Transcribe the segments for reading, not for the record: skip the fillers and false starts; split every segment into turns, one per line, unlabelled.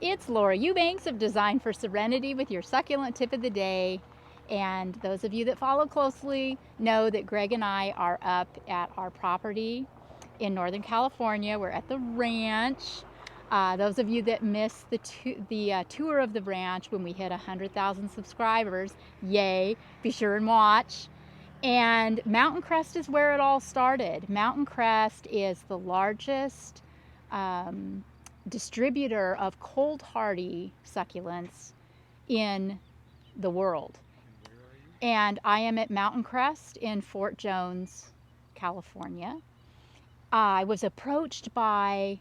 It's Laura Eubanks of Design for Serenity with your succulent tip of the day. And those of you that follow closely know that Greg and I are up at our property in Northern California. We're at the ranch. Those of you that missed the tour of the ranch when we hit 100,000 subscribers, yay, be sure and watch. And Mountain Crest is where it all started. Mountain Crest is the largest distributor of cold hardy succulents in the world. And I am at Mountain Crest in Fort Jones, California. I was approached by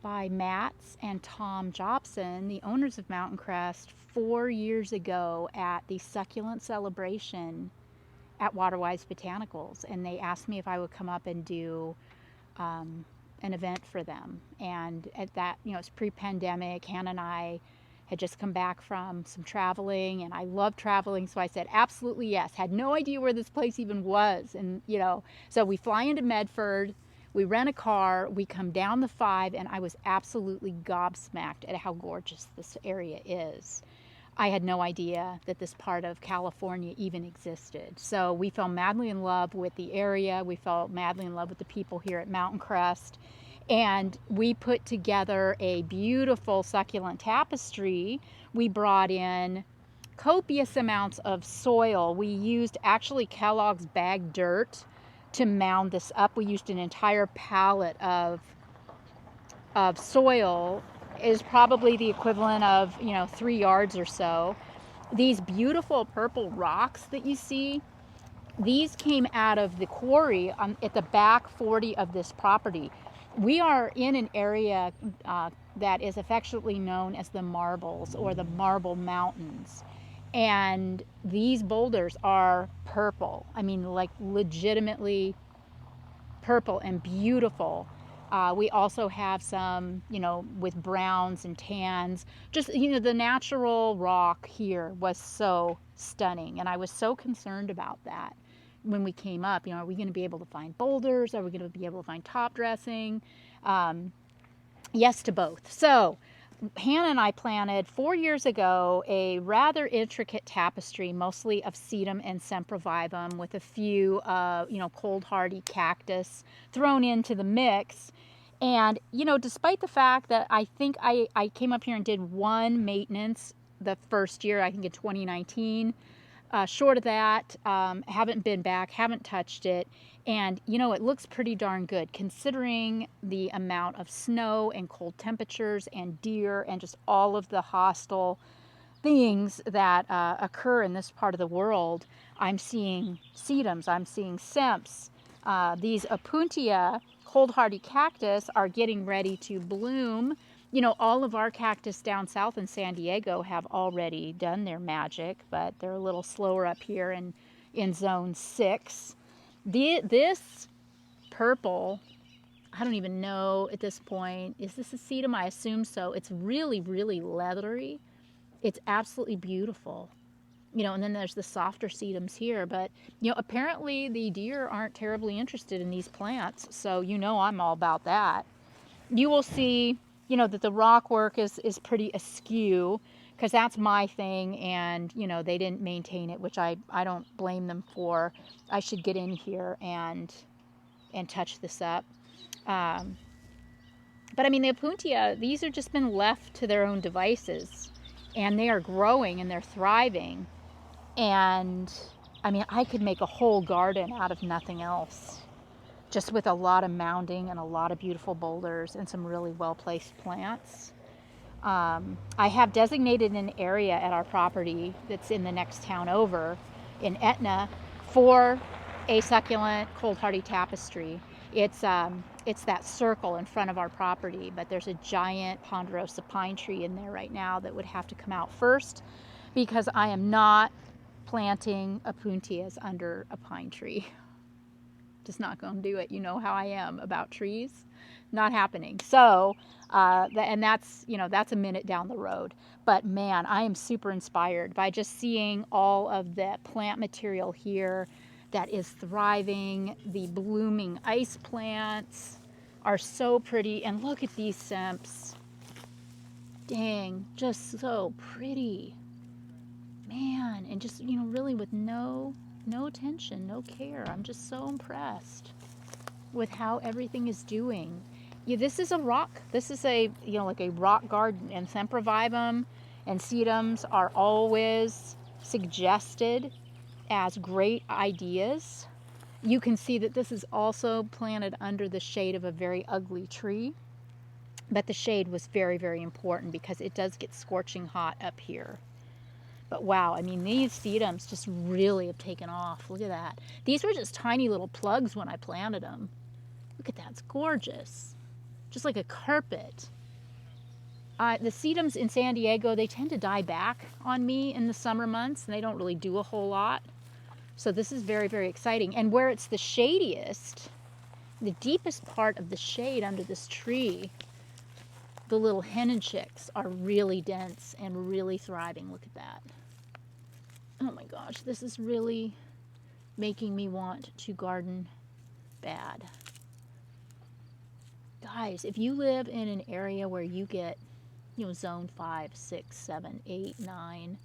Matt's and Tom Jobson, the owners of Mountain Crest, 4 years ago at the succulent celebration at Waterwise Botanicals, and they asked me if I would come up and do an event for them. And at that, it's pre-pandemic. Hannah and I had just come back from some traveling, and I love traveling, so I said absolutely yes. Had no idea where this place even was, and so we fly into Medford, we rent a car, we come down the 5, and I was absolutely gobsmacked at how gorgeous this area is. I had no idea that this part of California even existed. So we fell madly in love with the area. We fell madly in love with the people here at Mountain Crest. And we put together a beautiful succulent tapestry. We brought in copious amounts of soil. We used actually Kellogg's bagged dirt to mound this up. We used an entire pallet of soil. Is probably the equivalent of 3 yards or so. These beautiful purple rocks that you see, these came out of the quarry at the back 40 of this property. We are in an area that is affectionately known as the Marbles, or the Marble Mountains, and these boulders are purple. I mean, like legitimately purple and beautiful. We also have some, with browns and tans. Just, the natural rock here was so stunning. And I was so concerned about that when we came up. Are we going to be able to find boulders? Are we going to be able to find top dressing? Yes to both. So Hannah and I planted 4 years ago a rather intricate tapestry, mostly of sedum and sempervivum, with a few, cold hardy cactus thrown into the mix. And, despite the fact that I think I came up here and did one maintenance the first year, I think in 2019, short of that, haven't been back, haven't touched it. And, it looks pretty darn good considering the amount of snow and cold temperatures and deer and just all of the hostile things that occur in this part of the world. I'm seeing sedums, I'm seeing semps. These opuntia cold hardy cactus are getting ready to bloom. All of our cactus down south in San Diego have already done their magic, but they're a little slower up here in zone 6. This purple, I don't even know at this point, is this a sedum? I assume so. It's really, really leathery. It's absolutely beautiful. And then there's the softer sedums here, but, apparently the deer aren't terribly interested in these plants, so I'm all about that. You will see, that the rock work is pretty askew, because that's my thing, and, they didn't maintain it, which I don't blame them for. I should get in here and touch this up. But, I mean, the opuntia, these have just been left to their own devices, and they are growing and they're thriving. And, I mean, I could make a whole garden out of nothing else, just with a lot of mounding and a lot of beautiful boulders and some really well-placed plants. I have designated an area at our property that's in the next town over, in Etna, for a succulent cold hardy tapestry. It's that circle in front of our property, but there's a giant ponderosa pine tree in there right now that would have to come out first, because I am not planting opuntias under a pine tree. Just not going to do it. You know how I am about trees. Not happening. So, and that's a minute down the road. But man, I am super inspired by just seeing all of the plant material here that is thriving. The blooming ice plants are so pretty. And look at these semps. Dang, just so pretty. Man, and just, you know, really with no attention, no care. I'm just so impressed with how everything is doing. Yeah, this is a rock. This is a, you know, like a rock garden, and sempervivum and sedums are always suggested as great ideas. You can see that this is also planted under the shade of a very ugly tree, but the shade was very, very important because it does get scorching hot up here. But wow, I mean, these sedums just really have taken off. Look at that. These were just tiny little plugs when I planted them. Look at that, it's gorgeous. Just like a carpet. The sedums in San Diego, they tend to die back on me in the summer months, and they don't really do a whole lot. So this is very, very exciting. And where it's the shadiest, the deepest part of the shade under this tree, the little henna chicks are really dense and really thriving. Look at that. Oh my gosh, this is really making me want to garden bad. Guys, if you live in an area where you get, you know, zone 5, 6, 7, 8, 9,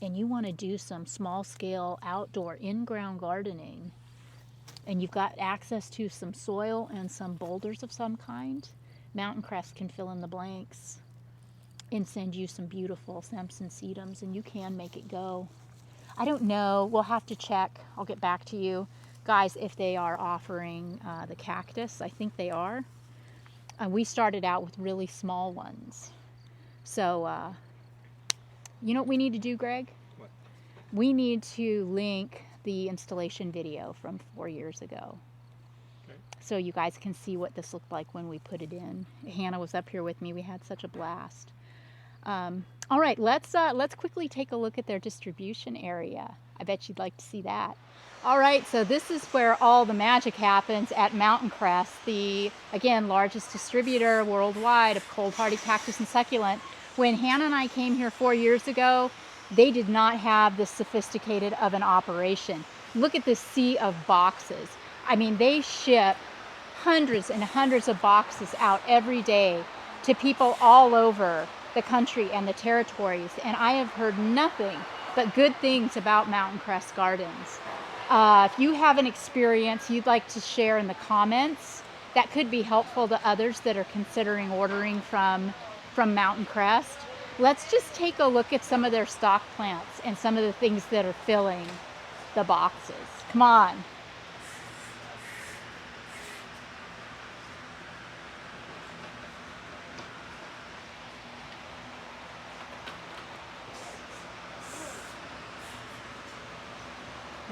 and you want to do some small scale outdoor in-ground gardening, and you've got access to some soil and some boulders of some kind, Mountain Crest can fill in the blanks and send you some beautiful Samson sedums, and you can make it go. I don't know, we'll have to check. I'll get back to you guys if they are offering the cactus. I think they are. We started out with really small ones. So, you know what we need to do, Greg?
What?
We need to link the installation video from 4 years ago.
Okay.
So you guys can see what this looked like when we put it in. Hannah was up here with me. We had such a blast. All right, let's quickly take a look at their distribution area. I bet you'd like to see that. All right, so this is where all the magic happens at Mountain Crest, the, again, largest distributor worldwide of cold hardy cactus and succulent. When Hannah and I came here 4 years ago, they did not have this sophisticated of an operation. Look at this sea of boxes. I mean, they ship hundreds and hundreds of boxes out every day to people all over the country and the territories, and I have heard nothing but good things about Mountain Crest Gardens. If you have an experience you'd like to share in the comments that could be helpful to others that are considering ordering from Mountain Crest, let's just take a look at some of their stock plants and some of the things that are filling the boxes. Come on.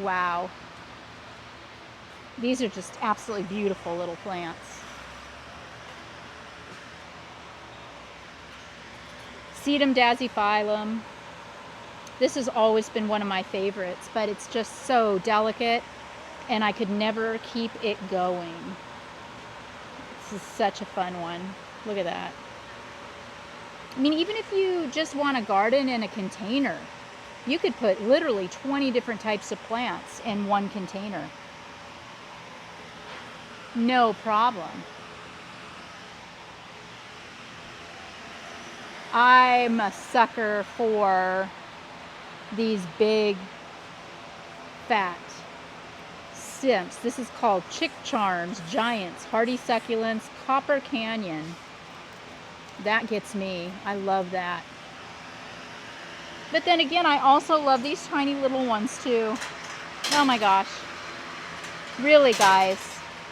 Wow. These are just absolutely beautiful little plants. Sedum dasyphilum. This has always been one of my favorites, but it's just so delicate and I could never keep it going. This is such a fun one. Look at that. I mean, even if you just want to garden in a container, you could put literally 20 different types of plants in one container. No problem. I'm a sucker for these big, fat simps. This is called Chick Charms, Giants, Hardy Succulents, Copper Canyon. That gets me. I love that. But then again, I also love these tiny little ones too. Oh my gosh. Really, guys,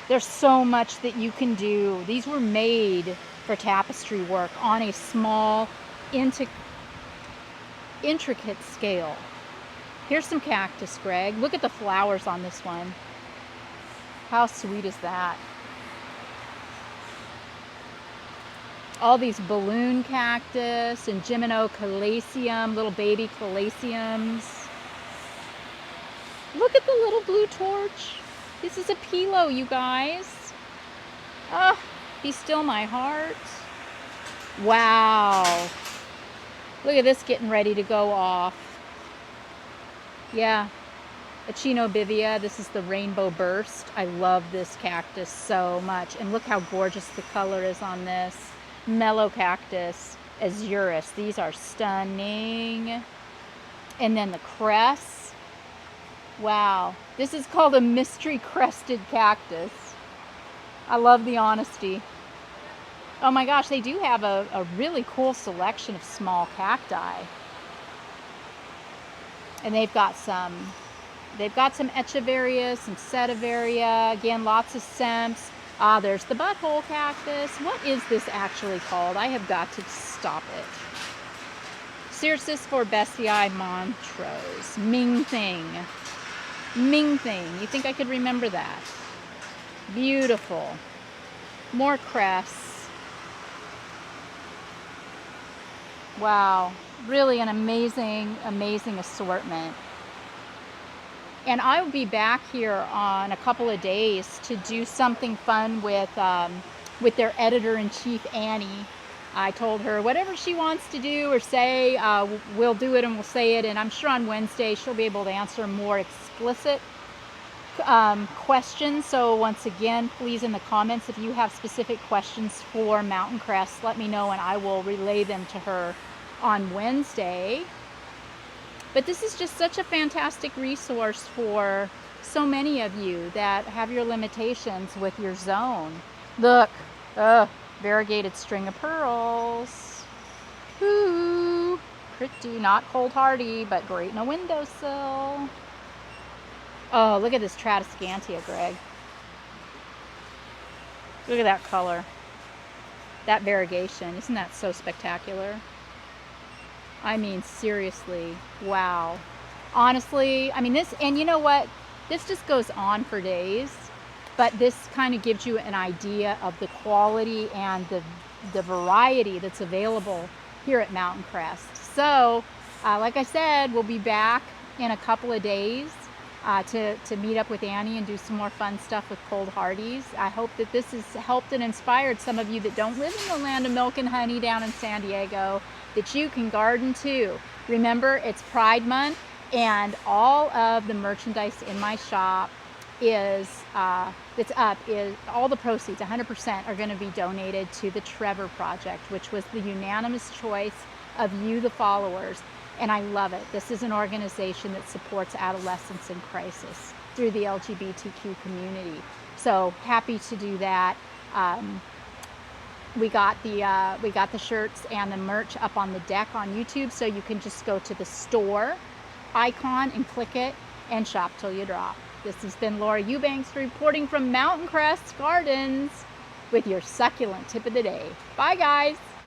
there's so much that you can do. These were made for tapestry work on a small, intricate scale. Here's some cactus, Greg. Look at the flowers on this one. How sweet is that? All these balloon cactus and Gimino calaceum, little baby calaceums. Look at the little blue torch. This is a pilo, you guys. Oh, be still my heart. Wow. Look at this getting ready to go off. Yeah, Echinobivia. This is the Rainbow Burst. I love this cactus so much. And look how gorgeous the color is on this. Mellow cactus. Azurus. These are stunning. And then the cress. Wow. This is called a mystery crested cactus. I love the honesty. Oh my gosh, they do have a really cool selection of small cacti. And they've got some Echeveria, some Setiveria, again, lots of Semps. Ah, there's the Butthole Cactus. What is this actually called? I have got to stop it. Cirrus forbesii Montrose. Ming Thing. Ming Thing. You think I could remember that? Beautiful. More cress. Wow. Really an amazing, amazing assortment. And I will be back here on a couple of days to do something fun with their editor-in-chief, Annie. I told her whatever she wants to do or say, we'll do it and we'll say it. And I'm sure on Wednesday she'll be able to answer more explicit questions. So once again, please in the comments, if you have specific questions for Mountain Crest, let me know and I will relay them to her on Wednesday. But this is just such a fantastic resource for so many of you that have your limitations with your zone. Look, variegated string of pearls. Ooh, pretty, not cold hardy, but great in a windowsill. Oh, look at this Tradiscantia, Greg. Look at that color. That variegation, isn't that so spectacular? I mean, seriously, wow. Honestly, I mean, this, and you know what? This just goes on for days, but this kind of gives you an idea of the quality and the variety that's available here at Mountain Crest. So, like I said, we'll be back in a couple of days to meet up with Annie and do some more fun stuff with cold hardies. I hope that this has helped and inspired some of you that don't live in the land of milk and honey down in San Diego, that you can garden too. Remember, it's Pride Month, and all of the merchandise in my shop is all the proceeds, 100%, are going to be donated to the Trevor Project, which was the unanimous choice of you, the followers. And I love it. This is an organization that supports adolescents in crisis through the LGBTQ community. So happy to do that. We got the shirts and the merch up on the deck on YouTube, so you can just go to the store icon and click it and shop till you drop. This has been Laura Eubanks reporting from Mountain Crest Gardens with your succulent tip of the day. Bye, guys.